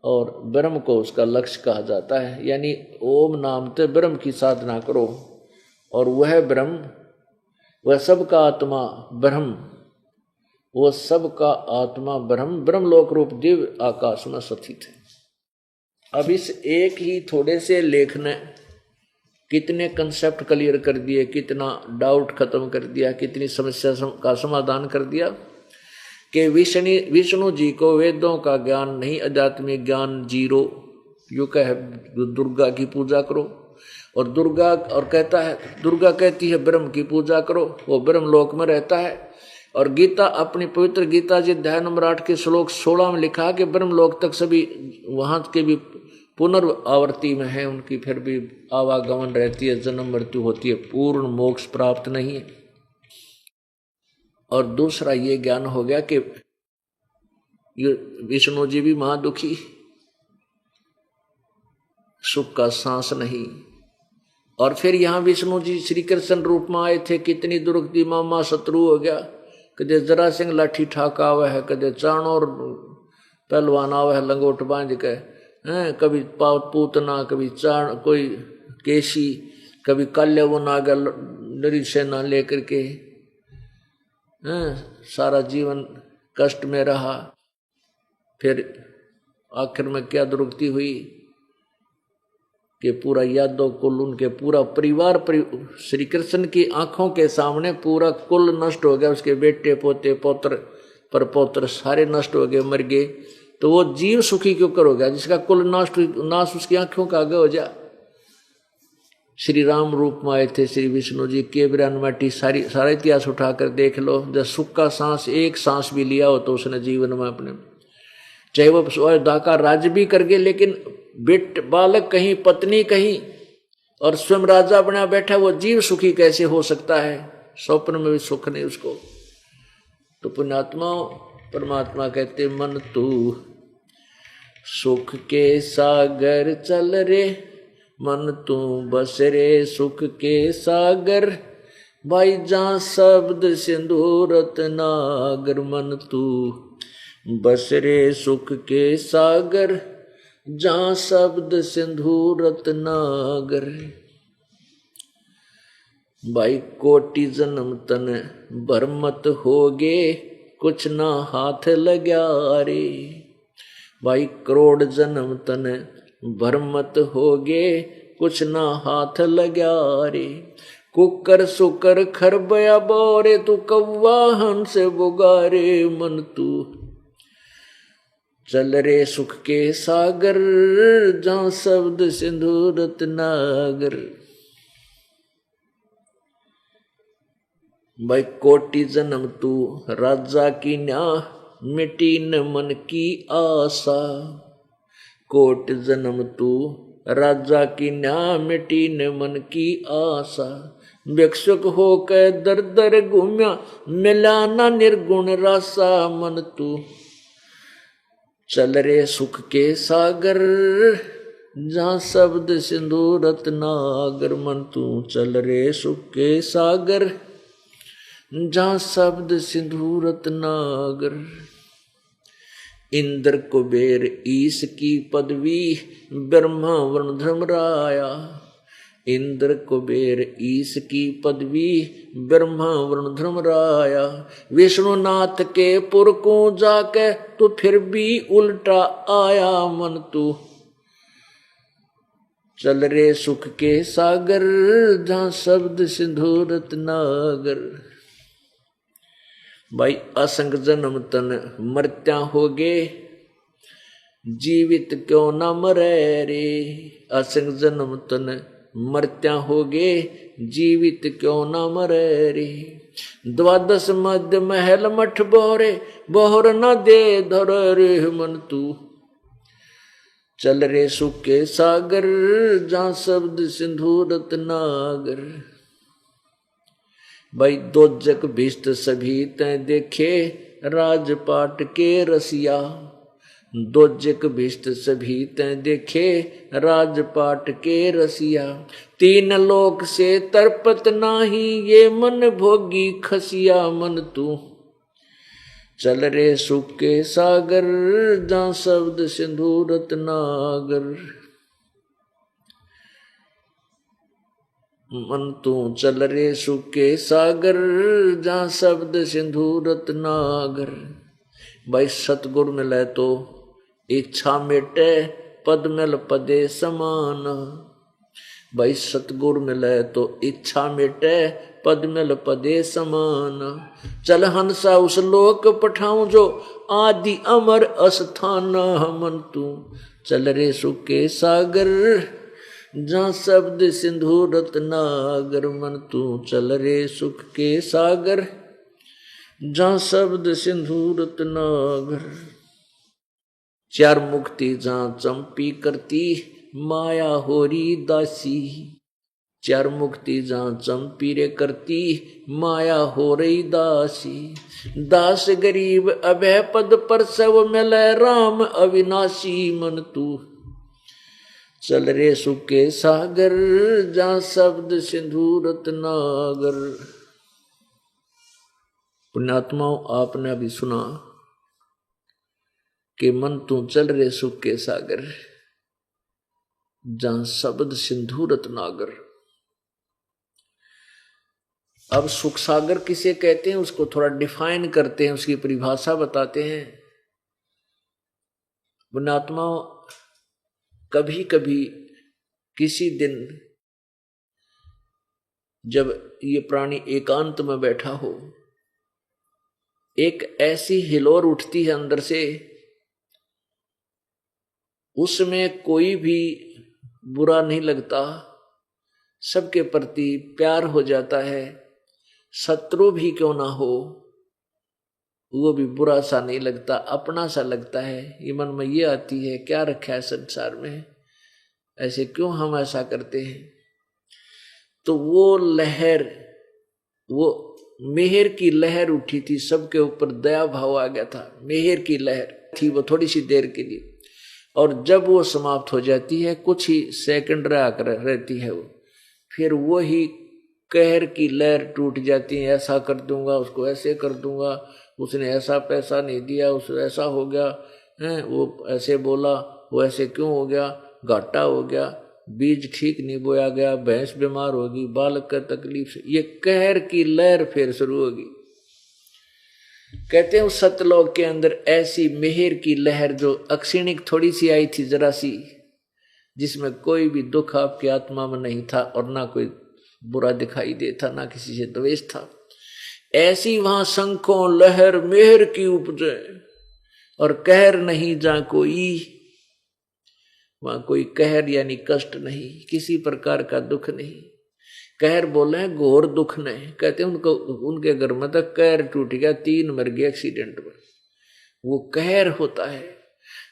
और ब्रह्म को उसका लक्ष्य कहा जाता है। यानी ओम नाम ते ब्रह्म की साधना करो, और वह ब्रह्म, वह सबका आत्मा ब्रह्म, वो सबका आत्मा ब्रह्म ब्रह्मलोक रूप दिव्य आकाश में स्थित है। अब इस एक ही थोड़े से लेख ने कितने कंसेप्ट क्लियर कर दिए, कितना डाउट खत्म कर दिया, कितनी समस्या का समाधान कर दिया कि विष्णु जी को वेदों का ज्ञान नहीं, आध्यात्मिक ज्ञान जीरो। यू कहे दुर्गा की पूजा करो, और दुर्गा और कहता है, दुर्गा कहती है ब्रह्म की पूजा करो, वो ब्रह्म लोक में रहता है। और गीता, अपनी पवित्र गीता जी अध्याय नंबर 8 के श्लोक 16 में लिखा कि ब्रह्म लोक तक सभी वहां के भी पुनर्आवर्ती में है, उनकी फिर भी आवागमन रहती है, जन्म मृत्यु होती है, पूर्ण मोक्ष प्राप्त नहीं है। और दूसरा ये ज्ञान हो गया कि विष्णु जी भी महादुखी, सुख का सांस नहीं। और फिर यहाँ विष्णु जी श्री कृष्ण रूप में आए थे, कितनी दुर्गति, मामा शत्रु हो गया, कदे जरा सिंह लाठी ठाका हुआ है, कदे चाणोर पहलवान आवा है लंगोट बांध के, कभी पूतना, कभी चाण कोई केशी, कभी काल्य वो नागल नरी सेना लेकर के, सारा जीवन कष्ट में रहा। फिर आखिर में क्या दुर्गति हुई कि पूरा यादव कुल, उनके पूरा परिवार श्री कृष्ण की आंखों के सामने पूरा कुल नष्ट हो गया, उसके बेटे पोते पौत्र परपौत्र सारे नष्ट हो गए, मर गए। तो वो जीव सुखी क्यों करोगा जिसका कुल नाश उसकी आंखों का आगे हो जा। श्री राम रूप में आए थे श्री विष्णु जी के बिरानमाटी, सारा इतिहास उठाकर देख लो। जब सुख का सांस, एक सांस भी लिया हो तो उसने जीवन में अपने, चाहे वो अयोध्या का राज्य भी कर गए, लेकिन बेट बालक कहीं, पत्नी कहीं, और स्वयं राजा बना बैठा, वो जीव सुखी कैसे हो सकता है? स्वप्न में भी सुख नहीं उसको। तो पुण्यात्मा परमात्मा कहते, मन तू सुख के सागर चल रे, मन तू बस रे सुख के सागर, भाई जहाँ शब्द सिंधु रत्नागर, मन तू बस रे सुख के सागर, जहाँ शब्द सिंधु रत्नागर। भाई कोटि जन्म तन भरमत होगे, कुछ ना हाथ लग्या रे। भाई करोड़ जन्म तन भरमत होगे, कुछ ना हाथ लग्या रे। कुकर सुकर खरबया बोरे, तू कौवा हंस बुगारे, मन तू चल रे सुख के सागर, जहाँ शब्द सिंधु रत्नागर। भाई कोटि जन्म तू राजा की न्या, मिटी न मन की आशा। कोट जन्म तू राजा की न्या, मिटी न मन की आशा। भिक्षुक होकर दर दर घूम्या, मिला ना निर्गुण रासा, मन तू चल रे सुख के सागर, जहाँ शब्द सिंधु रत्नागर। मन तू चल रे सुख के सागर, जहाँ शब्द सिंधु रत्नागर। इंद्र कुबेर ईश की पदवी, ब्रह्मा वरुण धर्मराया। इंद्र कुबेर ईश की पदवी, ब्रह्मा वरुण धर्मराया। विष्णुनाथ के पुर को जाके, तो फिर भी उल्टा आया। मन तू चल रे सुख के सागर, जहाँ शब्द सिंधु रत्नागर। भाई असंग जन्म तन मरत्या होगे, जीवित क्यों न मरे रे। असंग जन्म तन मरत्या होगे, जीवित क्यों न मरे रे। द्वादश मध्य महल मठ बोरे, बोहर न दे धर रे। मन तू चल रे सुख के सागर, जहाँ शब्द सिंधु रत्नागर। भाई दोजक भिष्ट सभी तै देखे, राजपाट के रसिया। दोजक भिष्ट सभी तै देखे, राजपाट के रसिया। तीन लोक से तरपत नाही, ये मन भोगी खसिया। मन तू चल रे सुख के सागर, जहाँ शब्द सिंधु रत्नागर। मन तू चल रे सुख के सागर, जहाँ शब्द सिंधु रत्नागर। भाई सतगुरु मिले तो इच्छा मेटे, पद मिल पदे समान। भाई सतगुर मिले तो इच्छा मिटे, पद मिल पदे समान। चल हंसा उस लोक पठाऊं जो आदि अमर अस्थान। मन तू चल रे सुख के सागर, जहाँ शब्द सिंधु रत्नागर। मन तू चल रे सुख के सागर, जहाँ शब्द सिंधु रत्नागर। चार मुक्ति जहाँ चंपी करती, माया होरी दासी। चार मुक्ति जहाँ चंपी रे करती, माया हो रही दासी। दास गरीब अभय पद पर सब मिले, राम अविनाशी। मन तू चल रे सुख के सागर, जहाँ शब्द सिंधु रत्नागर। पुण्यात्माओं, आपने अभी सुना कि मन तू चल रे सुख के सागर, जहां शब्द सिंधु रत्नागर। अब सुख सागर किसे कहते हैं उसको थोड़ा डिफाइन करते हैं, उसकी परिभाषा बताते हैं। पुण्यात्माओं, कभी कभी किसी दिन जब ये प्राणी एकांत में बैठा हो, एक ऐसी हिलोर उठती है अंदर से, उसमें कोई भी बुरा नहीं लगता, सबके प्रति प्यार हो जाता है। शत्रु भी क्यों ना हो, वो भी बुरा सा नहीं लगता, अपना सा लगता है। ये मन में ये आती है, क्या रखा है संसार में, ऐसे क्यों हम ऐसा करते हैं। तो वो लहर, वो मेहर की लहर उठी थी, सबके ऊपर दया भाव आ गया था। मेहर की लहर थी वो थोड़ी सी देर के लिए, और जब वो समाप्त हो जाती है, कुछ ही सेकंड रहती है वो, फिर वो ही कहर की लहर टूट जाती है। ऐसा कर दूंगा, उसको ऐसे कर दूंगा, उसने ऐसा पैसा नहीं दिया, उसको ऐसा हो गया है, वो ऐसे बोला, वो ऐसे क्यों हो गया, घाटा हो गया, बीज ठीक नहीं बोया गया, भैंस बीमार होगी, बालक का तकलीफ से, ये कहर की लहर फिर शुरू होगी। कहते हैं उस सतलोक के अंदर ऐसी मेहर की लहर जो अक्षणिक थोड़ी सी आई थी, जरा सी, जिसमें कोई भी दुख आपकी आत्मा में नहीं था और ना कोई बुरा दिखाई देता, ना किसी से द्वेष था। ऐसी वहां शंखों लहर मेहर की उपजे, और कहर नहीं जा कोई, वहां कोई कहर यानी कष्ट नहीं, किसी प्रकार का दुख नहीं। कहर बोले हैं घोर दुख नहीं, कहते हैं उनको, उनके घर में तक कहर टूट गया, 3 मर गए एक्सीडेंट में, वो कहर होता है।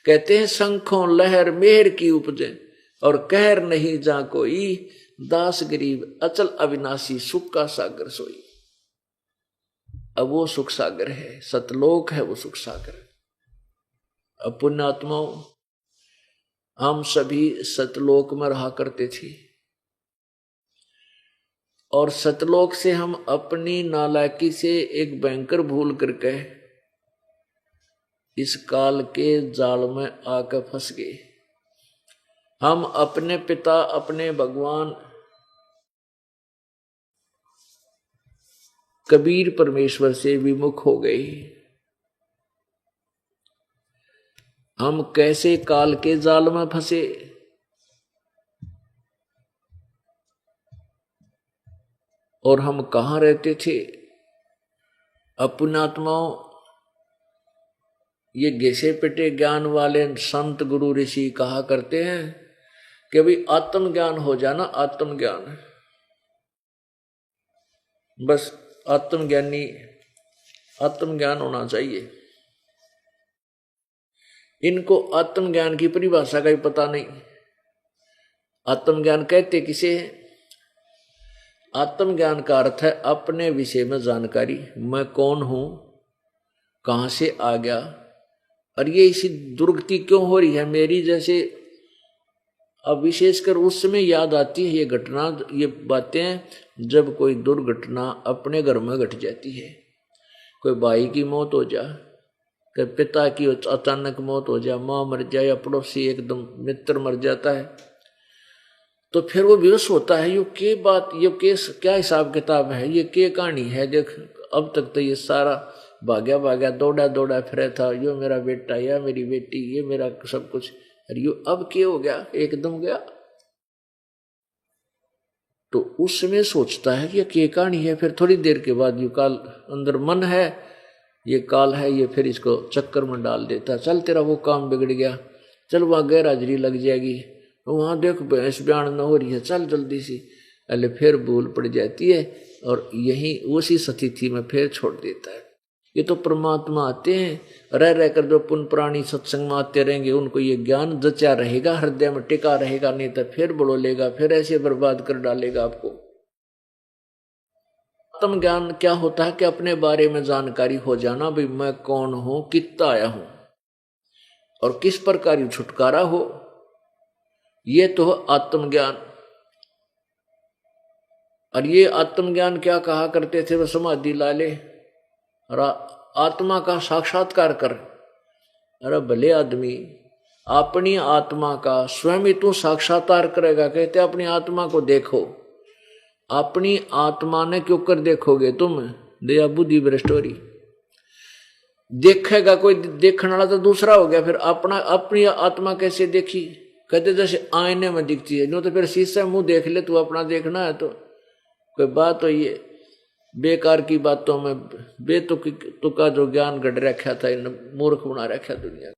कहते हैं शंखों लहर मेहर की उपजे, और कहर नहीं जा कोई, दास गरीब अचल अविनाशी, सुख का सागर सोई। अब वो सुख सागर है, सतलोक है वो सुख सागर। अब पुण्यात्माओं, हम सभी सतलोक में रहा करते थे, और सतलोक से हम अपनी नालायकी से एक भयंकर भूल करके इस काल के जाल में आकर फंस गए। हम अपने पिता, अपने भगवान कबीर परमेश्वर से विमुख हो गए। हम कैसे काल के जाल में फंसे, और हम कहाँ रहते थे। अपनात्माओं, ये घिसे पिटे ज्ञान वाले संत गुरु ऋषि कहा करते हैं कि भाई आत्मज्ञान हो जाना, आत्मज्ञान, बस आत्मज्ञानी, आत्मज्ञान होना चाहिए। इनको आत्मज्ञान की परिभाषा का ही पता नहीं। आत्मज्ञान कहते किसे है? आत्मज्ञान का अर्थ है अपने विषय में जानकारी, मैं कौन हूं, कहां से आ गया, और ये इसी दुर्गति क्यों हो रही है मेरी। जैसे अब विशेषकर उस समय याद आती है ये घटना, ये बातें जब कोई दुर्घटना अपने घर में घट जाती है। कोई भाई की मौत हो जाए, कोई पिता की अचानक मौत हो जाए, माँ मर जाए, या पड़ोसी एकदम मित्र मर जाता है, तो फिर वो बेहोश होता है। ये के बात, ये केस क्या हिसाब किताब है, ये के कहानी है। देख अब तक तो ये सारा भाग्या भाग्या दौड़ा दौड़ा फिर था, यो मेरा बेटा या मेरी बेटी, ये मेरा सब कुछ, अरे यो अब क्या हो गया, एकदम गया। तो उस समय सोचता है कि ये कहानी है। फिर थोड़ी देर के बाद ये काल अंदर मन है, ये काल है, ये फिर इसको चक्कर में डाल देता है। चल तेरा वो काम बिगड़ गया, चल वहाँ गैर हाजिरी लग जाएगी, वहाँ देख भैंस ब्याण न हो रही है, चल जल्दी सी। अरे फिर भूल पड़ जाती है और यही उसी स्थिति में फिर छोड़ देता है। ये तो परमात्मा आते हैं, रह रहकर जो पुण्य प्राणी सत्संग में आते रहेंगे उनको ये ज्ञान जचा रहेगा, हृदय में टिका रहेगा, नहीं तो फिर बड़ोलेगा, फिर ऐसे बर्बाद कर डालेगा आपको। आत्म ज्ञान क्या होता है कि अपने बारे में जानकारी हो जाना, भाई मैं कौन हूं, कितना आया हूं और किस प्रकार छुटकारा हो, ये तो आत्मज्ञान। और ये आत्मज्ञान क्या कहा करते थे, वह समाधि ला ले और आत्मा का साक्षात्कार कर। अरे भले आदमी, अपनी आत्मा का स्वयं ही तू साक्षात्कार करेगा। कहते अपनी आत्मा को देखो। अपनी आत्मा ने क्यों कर देखोगे तुम, दया बुद्धि भ्रष्टोरी। देखेगा कोई, देखने वाला तो दूसरा हो गया। फिर अपनी आत्मा कैसे देखी, कहते जैसे आईने में दिखती है, जो तो फिर शीशे मुंह देख ले, तू अपना देखना है तो कोई बात हो। ये बेकार की बातों में बेतुका जो ज्ञान गढ़ रखा था, इन मूर्ख बना रखा दुनिया।